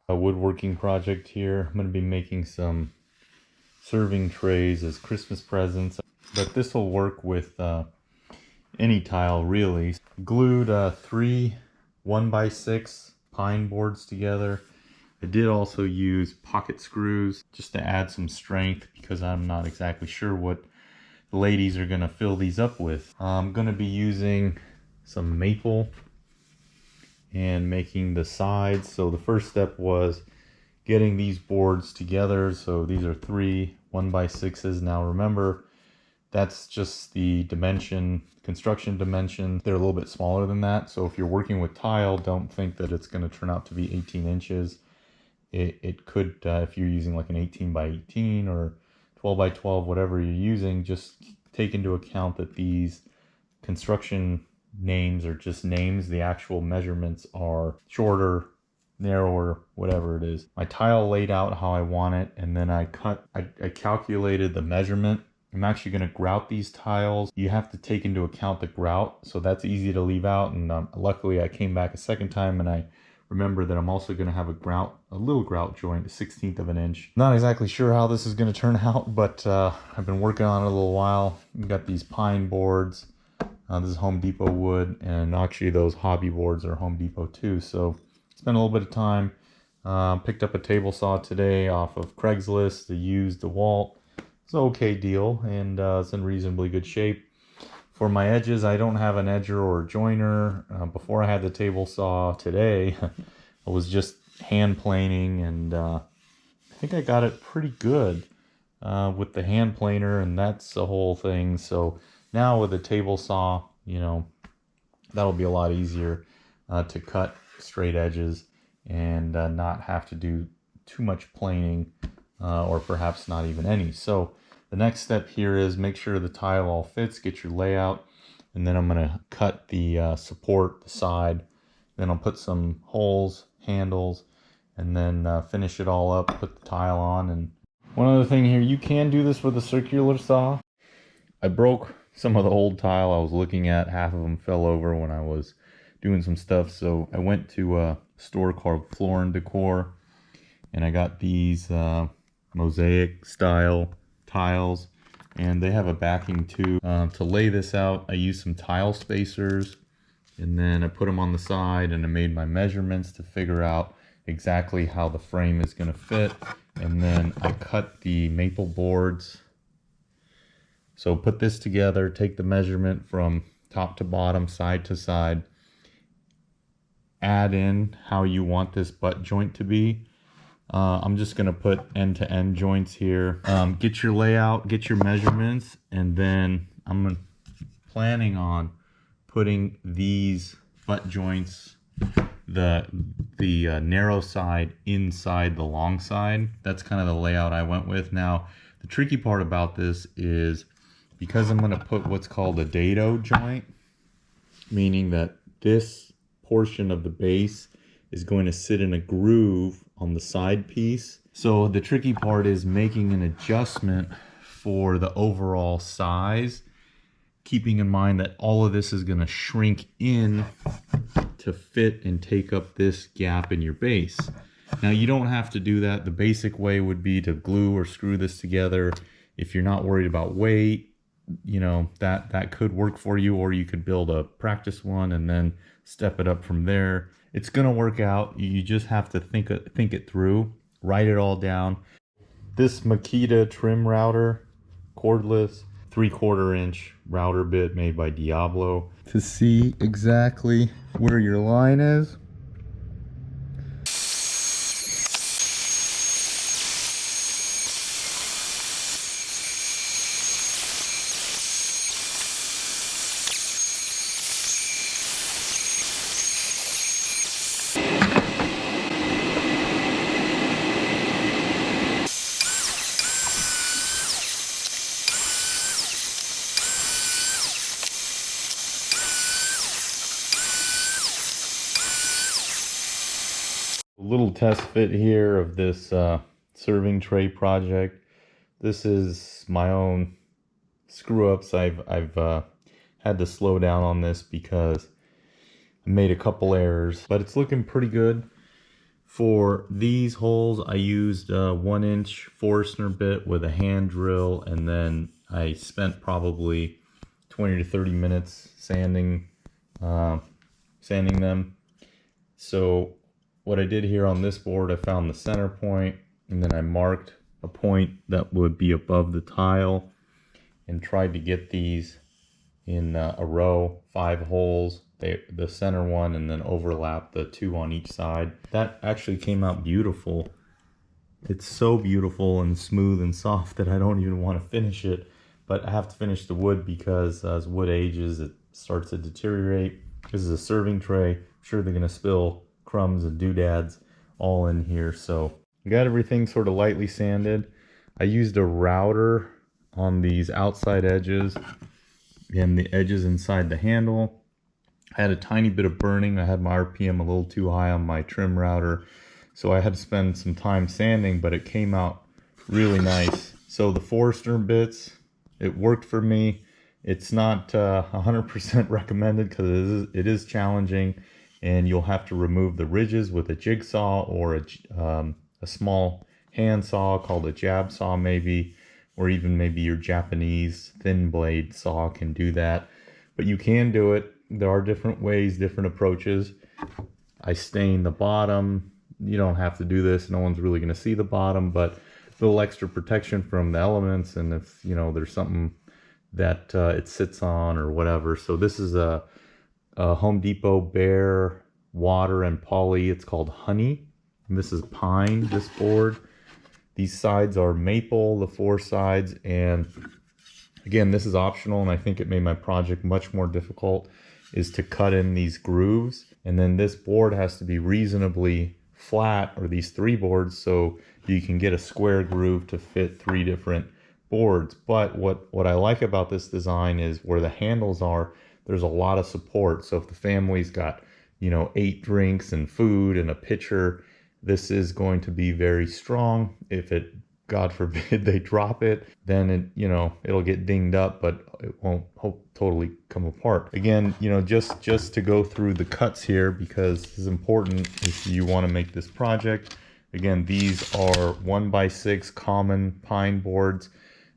A woodworking project here. I'm going to be making some serving trays as Christmas presents, but this will work with any tile really. Glued 3 1x6 pine boards together. I did also use pocket screws just to add some strength because I'm not exactly sure what the ladies are going to fill these up with. I'm going to be using some maple and making the sides. So the first step was getting these boards together. So these are 3 1x6s. Now remember, that's just the dimension, construction dimension. They're a little bit smaller than that. So if you're working with tile, don't think that it's going to turn out to be 18 inches. It could, if you're using like an 18x18 or 12x12, whatever you're using, just take into account that these construction names are just names. The actual measurements are shorter, narrower, whatever it is. My tile laid out how I want it, and then I calculated the measurement. I'm actually going to grout these tiles. You have to take into account the grout, so that's easy to leave out. And luckily I came back a second time and I remember that I'm also going to have a little grout joint, a 1/16 of an inch. Not exactly sure how this is going to turn out, but I've been working on it a little while. We've got these pine boards. This is Home Depot wood, and actually those hobby boards are Home Depot too. So spent a little bit of time. Picked up a table saw today off of Craigslist, the used DeWalt. It's an okay deal, and it's in reasonably good shape. For my edges, I don't have an edger or a joiner. Before I had the table saw today, I was just hand planing, and I think I got it pretty good with the hand planer, and that's the whole thing. So now with the table saw, you know, that'll be a lot easier to cut straight edges and not have to do too much planing or perhaps not even any. So the next step here is make sure the tile all fits, get your layout, and then I'm going to cut the support, the side. Then I'll put some holes, handles, and then finish it all up, put the tile on. And one other thing here, you can do this with a circular saw. I broke some of the old tile I was looking at. Half of them fell over when I was doing some stuff, so I went to a store called Floor & Decor, and I got these Mosaic style tiles, and they have a backing too. To lay this out, I used some tile spacers, and then I put them on the side, and I made my measurements to figure out exactly how the frame is going to fit. And then I cut the maple boards. So put this together, take the measurement from top to bottom, side to side, add in how you want this butt joint to be. I'm just going to put end-to-end joints here. Get your layout, get your measurements, and then I'm planning on putting these butt joints, the narrow side inside the long side. That's kind of the layout I went with. Now, the tricky part about this is because I'm going to put what's called a dado joint, meaning that this portion of the base is going to sit in a groove on the side piece. So the tricky part is making an adjustment for the overall size, keeping in mind that all of this is going to shrink in to fit and take up this gap in your base. Now you don't have to do that. The basic way would be to glue or screw this together. If you're not worried about weight, you know, that could work for you, or you could build a practice one and then step it up from there. It's gonna work out. You just have to think it through, write it all down. This Makita trim router, cordless, 3/4 inch router bit made by Diablo. To see exactly where your line is, a little test fit here of this serving tray project. This is my own screw ups. I've had to slow down on this because I made a couple errors, but it's looking pretty good For these holes, I used a 1-inch Forstner bit with a hand drill, and then I spent probably 20 to 30 minutes sanding them. So what I did here on this board, I found the center point, and then I marked a point that would be above the tile and tried to get these in a row, 5 holes, the center one, and then overlap the 2 on each side. That actually came out beautiful. It's so beautiful and smooth and soft that I don't even want to finish it, but I have to finish the wood because as wood ages, it starts to deteriorate. This is a serving tray. I'm sure they're gonna spill crumbs and doodads all in here. So I got everything sort of lightly sanded. I used a router on these outside edges and the edges inside the handle. I had a tiny bit of burning. I had my RPM a little too high on my trim router, so I had to spend some time sanding, but it came out really nice. So the Forstner bits, it worked for me. It's not 100% recommended because it is challenging, and you'll have to remove the ridges with a jigsaw or a small hand saw called a jab saw maybe, or even maybe your Japanese thin blade saw can do that. But you can do it. There are different ways, different approaches. I stain the bottom. You don't have to do this. No one's really going to see the bottom, but a little extra protection from the elements, and if there's something that it sits on or whatever. So this is a Home Depot Bare Water and Poly. It's called Honey. And this is pine, this board. These sides are maple, the 4 sides, and again, this is optional, and I think it made my project much more difficult, is to cut in these grooves. And then this board has to be reasonably flat, or these 3 boards, so you can get a square groove to fit 3 different boards. But what I like about this design is where the handles are, there's a lot of support. So if the family's got 8 drinks and food and a pitcher, this is going to be very strong. If it, God forbid, they drop it, then it'll get dinged up, but it won't totally come apart. Again, just to go through the cuts here, because this is important if you want to make this project. Again, these are 1x6 common pine boards.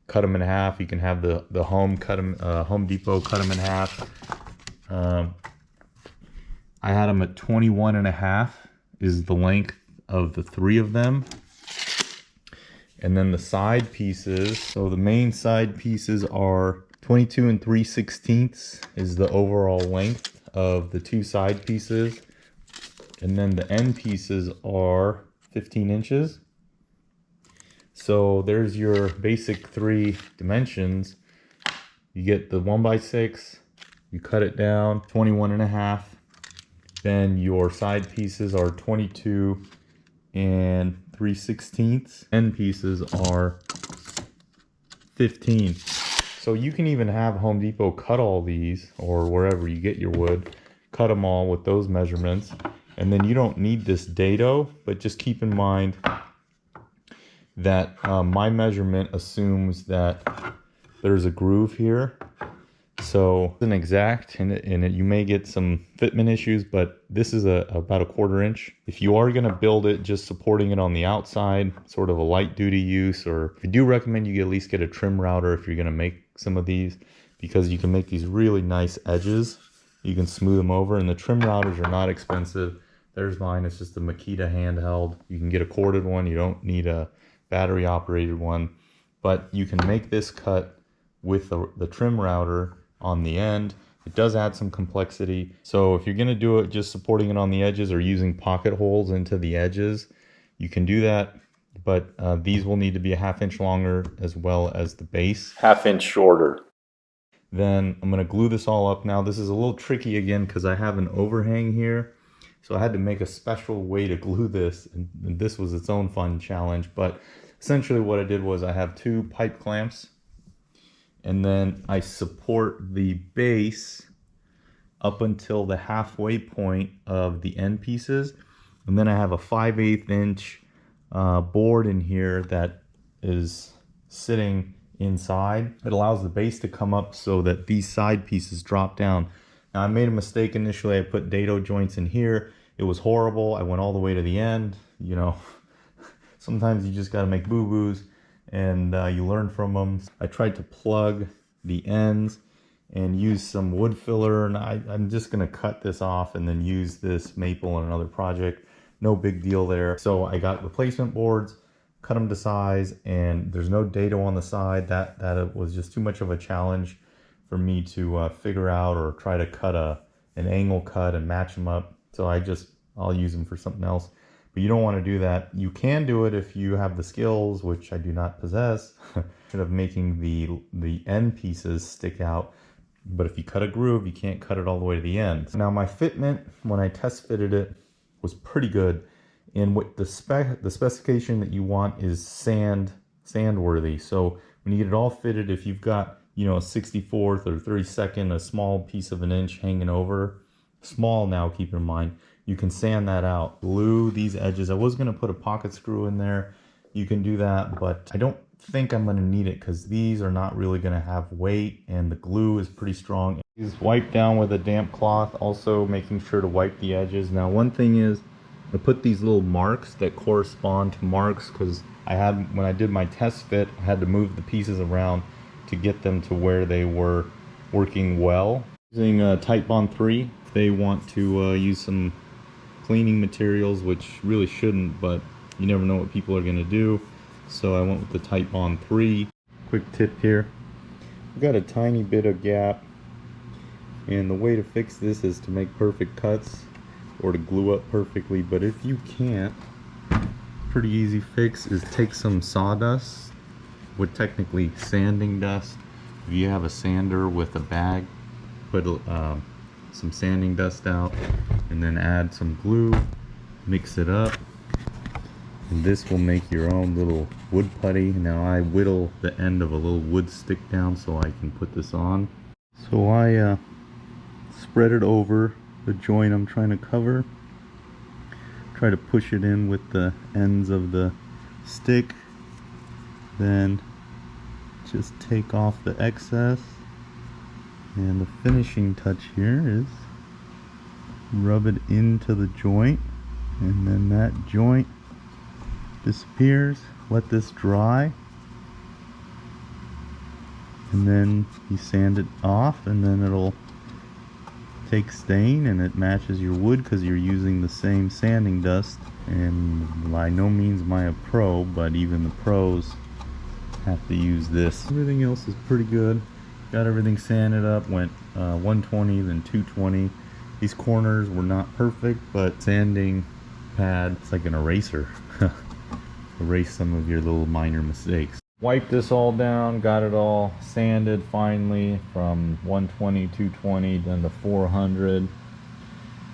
Cut them in half. You can have the Home Depot cut them in half. I had them at 21.5 is the length of the 3 of them. And then the side pieces, so the main side pieces are 22 3/16 is the overall length of the 2 side pieces. And then the end pieces are 15 inches. So there's your basic 3 dimensions. You get the 1x6, you cut it down 21.5. Then your side pieces are 22 3/16. End pieces are 15. So you can even have Home Depot cut all these, or wherever you get your wood, cut them all with those measurements. And then you don't need this dado, but just keep in mind that my measurement assumes that there's a groove here. So it's an exact, and you may get some fitment issues, but this is about a 1/4 inch. If you are going to build it just supporting it on the outside, sort of a light duty use, or I do recommend you at least get a trim router if you're going to make some of these, because you can make these really nice edges. You can smooth them over, and the trim routers are not expensive. There's mine. It's just a Makita handheld. You can get a corded one. You don't need a battery operated one, but you can make this cut with the trim router on the end. It does add some complexity. So if you're going to do it just supporting it on the edges or using pocket holes into the edges, you can do that. But these will need to be a 1/2 inch longer, as well as the base 1/2 inch shorter. Then I'm going to glue this all up now. This is a little tricky again because I have an overhang here. So I had to make a special way to glue this, and this was its own fun challenge. But essentially what I did was I have 2 pipe clamps, and then I support the base up until the halfway point of the end pieces. And then I have a 5/8 inch board in here that is sitting inside. It allows the base to come up so that these side pieces drop down. Now I made a mistake initially. I put dado joints in here It was horrible. I went all the way to the end. You know, sometimes you just got to make boo-boos, and you learn from them. I tried to plug the ends and use some wood filler, and I'm just gonna cut this off and then use this maple on another project. No big deal there. So I got replacement boards, cut them to size, and there's no dado on the side. That was just too much of a challenge for me to figure out, or try to cut an angle cut and match them up. So I'll use them for something else. But you don't want to do that. You can do it if you have the skills, which I do not possess, instead of making the end pieces stick out. But if you cut a groove, you can't cut it all the way to the end. Now my fitment, when I test fitted it, was pretty good. And what the specification that you want is sand worthy. So when you get it all fitted, if you've got, you know, a 64th or 32nd, a small piece of an inch hanging over, small now, keep in mind, you can sand that out. Glue these edges. I was gonna put a pocket screw in there. You can do that, but I don't think I'm going to need it because these are not really going to have weight, and the glue is pretty strong. These wipe down with a damp cloth, also making sure to wipe the edges. Now one thing is, I put these little marks that correspond to marks because when I did my test fit, I had to move the pieces around to get them to where they were working well. Using Titebond 3, if they want to use some cleaning materials, which really shouldn't, but you never know what people are going to do. So I went with the Titebond 3. Quick tip here. I've got a tiny bit of gap, and the way to fix this is to make perfect cuts or to glue up perfectly. But if you can't, pretty easy fix is take some sawdust, with technically sanding dust. If you have a sander with a bag, put some sanding dust out and then add some glue, mix it up. And this will make your own little wood putty. Now I whittle the end of a little wood stick down so I can put this on. So I spread it over the joint I'm trying to cover. Try to push it in with the ends of the stick. Then just take off the excess. And the finishing touch here is rub it into the joint, and then that joint disappears. Let this dry, and then you sand it off, and then it'll take stain and it matches your wood because you're using the same sanding dust. And by no means am I a pro, but even the pros have to use this. Everything else is pretty good. Got everything sanded up, went 120 then 220. These corners were not perfect, but sanding pad, it's like an eraser. Erase some of your little minor mistakes. Wiped this all down, got it all sanded finally from 120, 220, then to 400.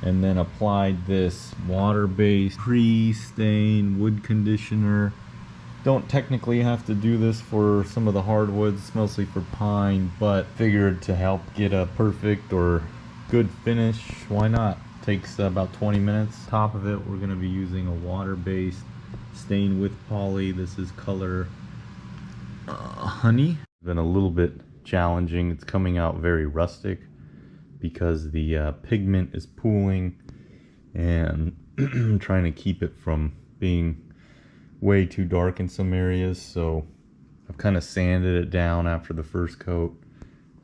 And then applied this water-based pre-stain wood conditioner. Don't technically have to do this for some of the hardwoods, mostly for pine, but figured to help get a perfect or good finish, why not? Takes about 20 minutes. Top of it, we're going to be using a water-based stain with poly. This is color Honey. It's been a little bit challenging. It's coming out very rustic because the pigment is pooling, and I'm trying to keep it from being way too dark in some areas. So I've kind of sanded it down after the first coat,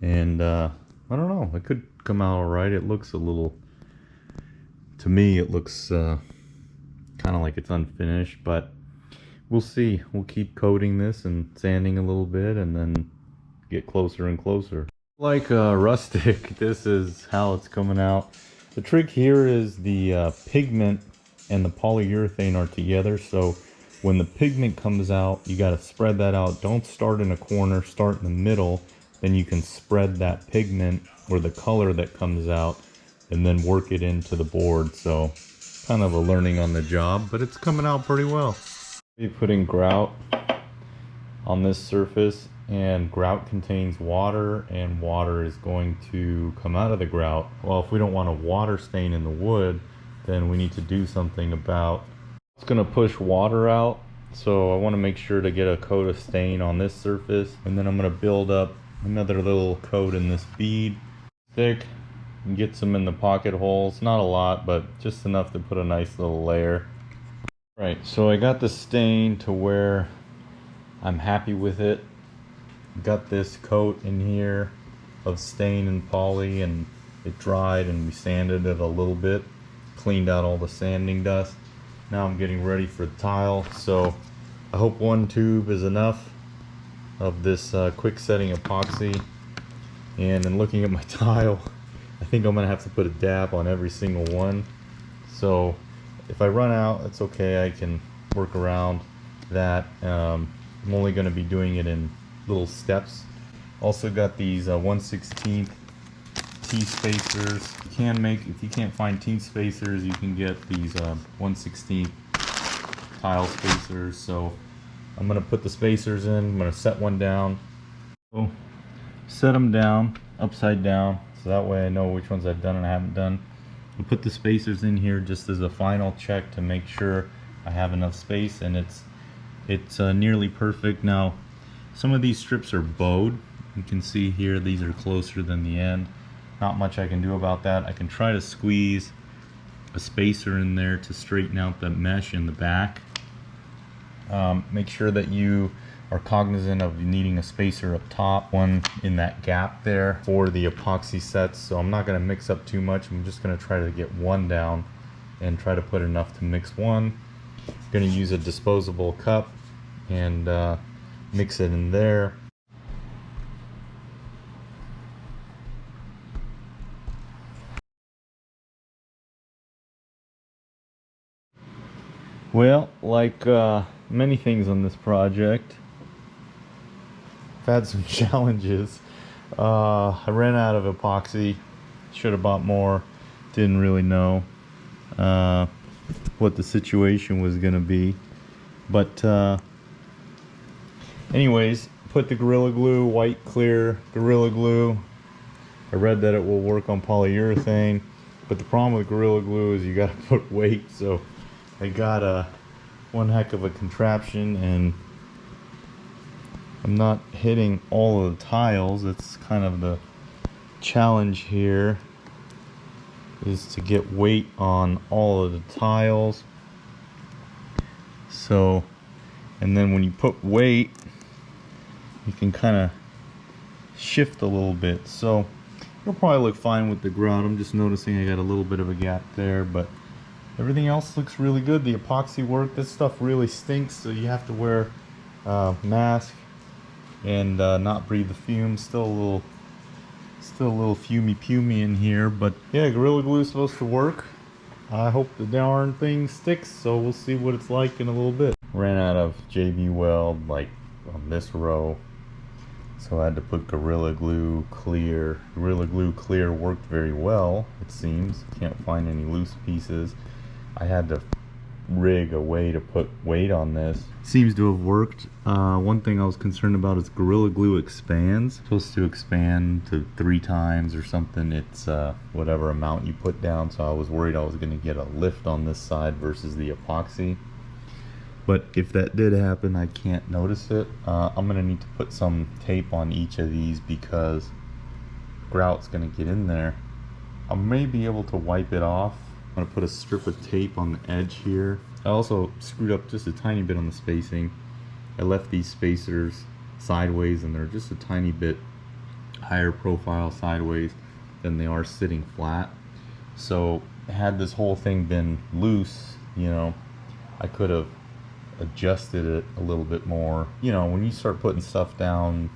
and I don't know, it could come out all right. It looks a little, to me it looks kind of like it's unfinished, but we'll see. We'll keep coating this and sanding a little bit and then get closer and closer. Like rustic, this is how it's coming out. The trick here is the pigment and the polyurethane are together, so when the pigment comes out, you got to spread that out. Don't start in a corner, start in the middle. Then you can spread that pigment or the color that comes out and then work it into the board. So kind of a learning on the job, but it's coming out pretty well. We're putting grout on this surface, and grout contains water, and water is going to come out of the grout. Well, if we don't want a water stain in the wood, then we need to do something about it's going to push water out. So I want to make sure to get a coat of stain on this surface, and then I'm going to build up another little coat in this bead. Thick, and get some in the pocket holes. Not a lot, but just enough to put a nice little layer. Right, so I got the stain to where I'm happy with it. Got this coat in here of stain and poly, and it dried and we sanded it a little bit, cleaned out all the sanding dust. Now I'm getting ready for the tile, so I hope one tube is enough of this quick setting epoxy. And in looking at my tile, I think I'm gonna have to put a dab on every single one. So if I run out, that's okay, I can work around that. I'm only gonna be doing it in little steps. Also got these 1/16 T spacers. If you can't find T spacers, you can get these 1/16 tile spacers. So I'm gonna put the spacers in. I'm gonna set one down. So set them down upside down, so that way I know which ones I've done and I haven't done. I'll put the spacers in here just as a final check to make sure I have enough space, and it's nearly perfect. Now some of these strips are bowed. You can see here these are closer than the end. Not much I can do about that. I can try to squeeze a spacer in there to straighten out the mesh in the back. Make sure that you are cognizant of needing a spacer up top, one in that gap there for the epoxy sets. So I'm not going to mix up too much. I'm just going to try to get one down and try to put enough to mix one. I'm going to use a disposable cup and mix it in there. Well, like many things on this project, I've had some challenges. I ran out of epoxy. Should have bought more. Didn't really know what the situation was gonna be. But anyways, put the Gorilla Glue, white clear Gorilla Glue. I read that it will work on polyurethane, but the problem with Gorilla Glue is you gotta put weight, so I got one heck of a contraption, and I'm not hitting all of the tiles. That's kind of the challenge here, is to get weight on all of the tiles. So, and then when you put weight, you can kind of shift a little bit. So it'll probably look fine with the grout. I'm just noticing I got a little bit of a gap there, but everything else looks really good. The epoxy work, this stuff really stinks, so you have to wear a mask and not breathe the fumes. Still a little fumy in here, but yeah, Gorilla Glue is supposed to work. I hope the darn thing sticks, so we'll see what it's like in a little bit. Ran out of JB Weld like on this row, so I had to put Gorilla Glue Clear. Gorilla Glue Clear worked very well, it seems. Can't find any loose pieces. I had to rig a way to put weight on this. Seems to have worked. One thing I was concerned about is Gorilla Glue expands. It's supposed to expand to 3 times or something. It's whatever amount you put down, so I was worried I was going to get a lift on this side versus the epoxy. But if that did happen, I can't notice it. I'm going to need to put some tape on each of these because grout's going to get in there. I may be able to wipe it off. I'm going to put a strip of tape on the edge here. I also screwed up just a tiny bit on the spacing. I left these spacers sideways, and they're just a tiny bit higher profile sideways than they are sitting flat. So had this whole thing been loose, you know, I could have adjusted it a little bit more. You know, when you start putting stuff down,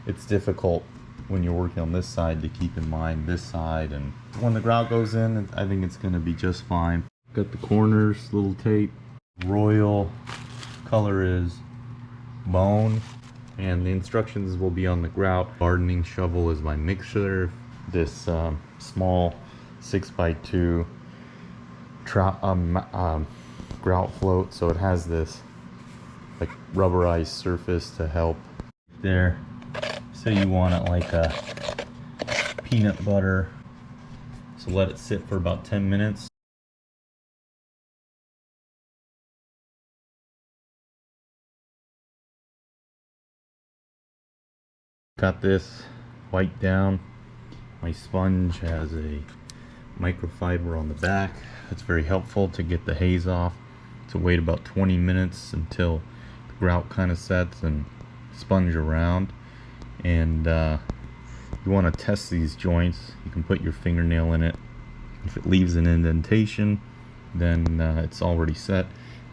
it's difficult when you're working on this side to keep in mind this side, and when the grout goes in, I think it's going to be just fine. Got the corners, little tape. Royal color is bone, and the instructions will be on the grout. Gardening shovel is my mixer. This small 6x2 grout float, so it has this like rubberized surface to help there. So you want it like a peanut butter, so let it sit for about 10 minutes. Got this wiped down. My sponge has a microfiber on the back. That's very helpful to get the haze off. To wait about 20 minutes until the grout kind of sets and sponge around. And you want to test these joints. You can put your fingernail in it. If it leaves an indentation, then it's already set.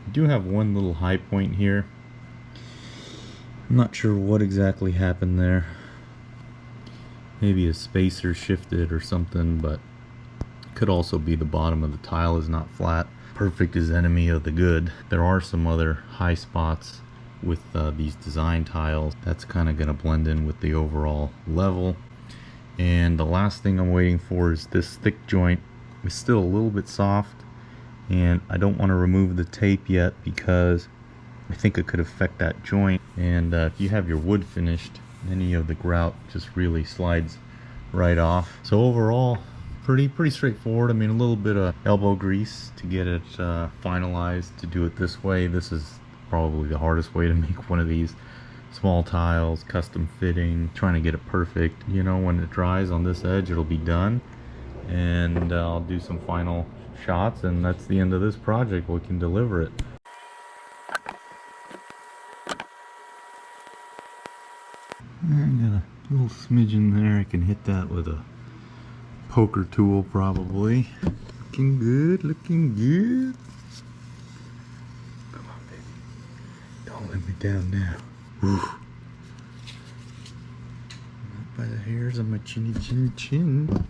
I do have one little high point here. I'm not sure what exactly happened there. Maybe a spacer shifted or something, but could also be the bottom of the tile is not flat. Perfect is enemy of the good. There are some other high spots with these design tiles. That's kind of going to blend in with the overall level. And the last thing I'm waiting for is this thick joint. It's still a little bit soft, and I don't want to remove the tape yet because I think it could affect that joint. And if you have your wood finished, any of the grout just really slides right off. So overall, pretty straightforward. I mean, a little bit of elbow grease to get it finalized to do it this way. This is probably the hardest way to make one of these small tiles, custom fitting, trying to get it perfect. You know, when it dries on this edge, it'll be done, and I'll do some final shots, and that's the end of this project. We can deliver it. I got a little smidgen there. I can hit that with a poker tool probably. Looking good, looking good. Come on, baby. Don't let me down now. Whew. Not by the hairs on my chinny chin.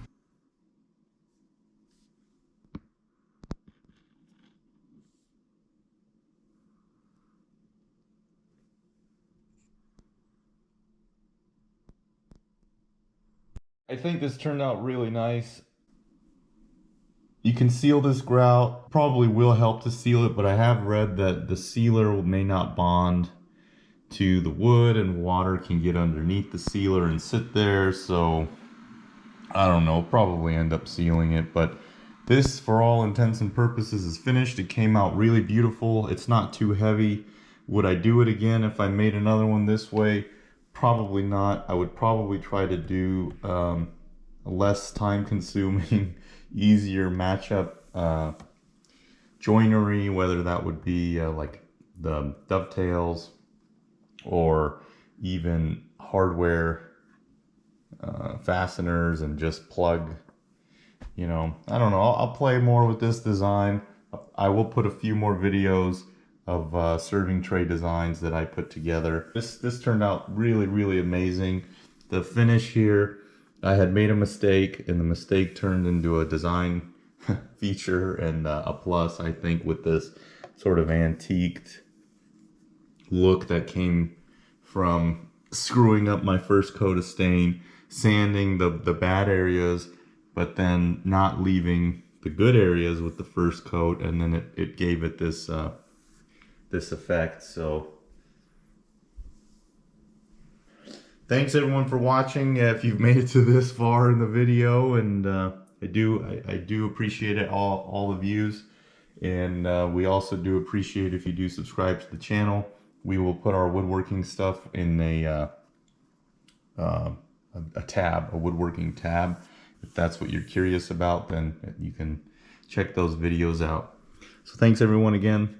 I think this turned out really nice. You can seal this grout. Probably will help to seal it, but I have read that the sealer may not bond to the wood and water can get underneath the sealer and sit there. So I don't know, probably end up sealing it, but this, for all intents and purposes, is finished. It came out really beautiful. It's not too heavy. Would I do it again if I made another one this way? Probably not. I would probably try to do less time consuming, easier matchup joinery, whether that would be like the dovetails or even hardware fasteners and just plug, you know, I don't know. I'll play more with this design. I will put a few more videos of serving tray designs that I put together. This turned out really amazing. The finish here, I had made a mistake, and the mistake turned into a design feature and a plus, I think, with this sort of antiqued look that came from screwing up my first coat of stain, sanding the bad areas, but then not leaving the good areas with the first coat, and then it gave it this this effect. So thanks everyone for watching. If you've made it to this far in the video, and I do appreciate it, all the views, and we also do appreciate if you do subscribe to the channel. We will put our woodworking stuff in a tab, a woodworking tab. If that's what you're curious about, then you can check those videos out. So thanks everyone again.